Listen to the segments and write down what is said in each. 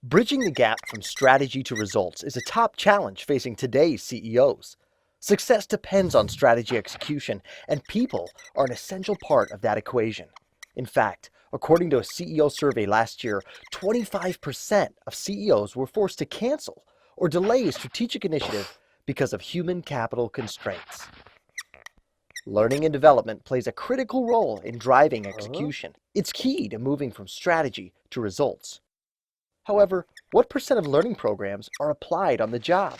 Bridging the gap from strategy to results is a top challenge facing today's CEOs. Success depends on strategy execution, and people are an essential part of that equation. In fact, according to a CEO survey last year, 25% of CEOs were forced to cancel or delay a strategic initiative because of human capital constraints. Learning and development plays a critical role in driving execution. It's key to moving from strategy to results. However, what percent of learning programs are applied on the job?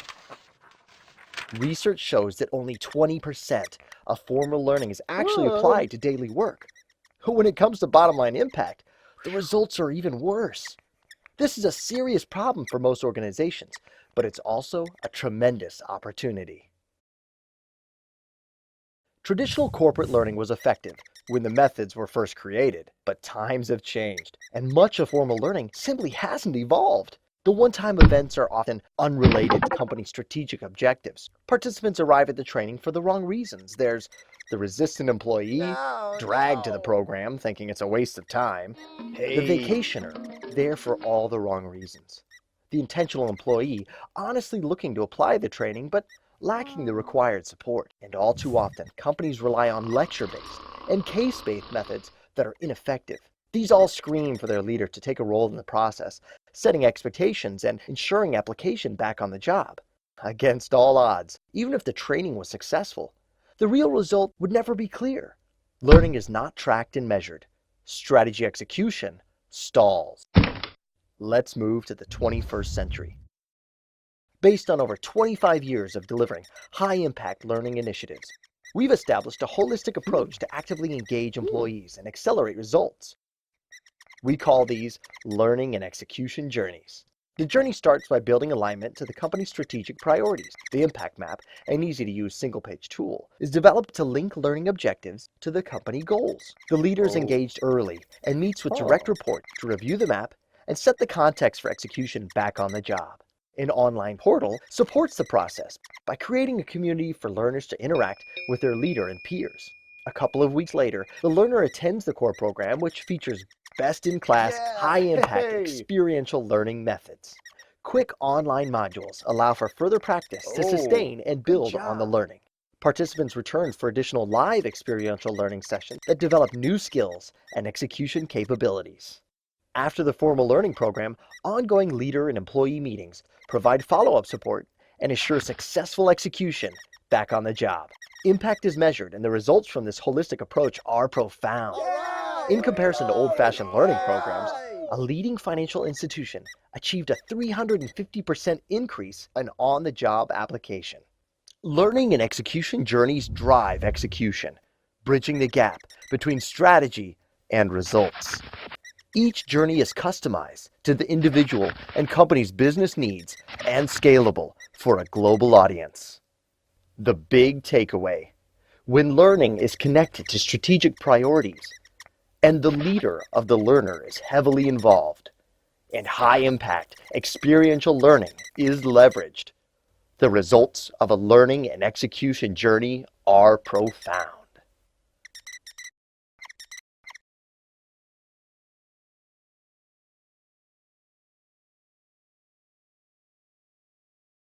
Research shows that only 20% of formal learning is actually applied to daily work. When it comes to bottom line impact, the results are even worse. This is a serious problem for most organizations, but it's also a tremendous opportunity. Traditional corporate learning was effective when the methods were first created, but times have changed, and much of formal learning simply hasn't evolved. The one-time events are often unrelated to company strategic objectives. Participants arrive at the training for the wrong reasons. There's the resistant employee, dragged to the program thinking it's a waste of time, the vacationer, there for all the wrong reasons, the intentional employee, honestly looking to apply the training but lacking the required support. And all too often, companies rely on lecture-based and case-based methods that are ineffective. These all scream for their leader to take a role in the process, setting expectations and ensuring application back on the job. Against all odds, even if the training was successful, the real result would never be clear. Learning is not tracked and measured. Strategy execution stalls. Let's move to the 21st century. Based on over 25 years of delivering high-impact learning initiatives, we've established a holistic approach to actively engage employees and accelerate results. We call these learning and execution journeys. The journey starts by building alignment to the company's strategic priorities. The impact map, an easy-to-use single-page tool, is developed to link learning objectives to the company goals. The leader is engaged early and meets with direct reports to review the map and set the context for execution back on the job. An online portal supports the process by creating a community for learners to interact with their leader and peers. A couple of weeks later, the learner attends the core program, which features best-in-class, high-impact experiential learning methods. Quick online modules allow for further practice to sustain and build on the learning. Participants return for additional live experiential learning sessions that develop new skills and execution capabilities. After the formal learning program, ongoing leader and employee meetings provide follow-up support and assure successful execution back on the job. Impact is measured, and the results from this holistic approach are profound. In comparison to old-fashioned learning programs, a leading financial institution achieved a 350% increase in on-the-job application. Learning and execution journeys drive execution, bridging the gap between strategy and results. Each journey is customized to the individual and company's business needs and scalable for a global audience. The big takeaway: when learning is connected to strategic priorities, and the leader of the learner is heavily involved, and high-impact experiential learning is leveraged, the results of a learning and execution journey are profound.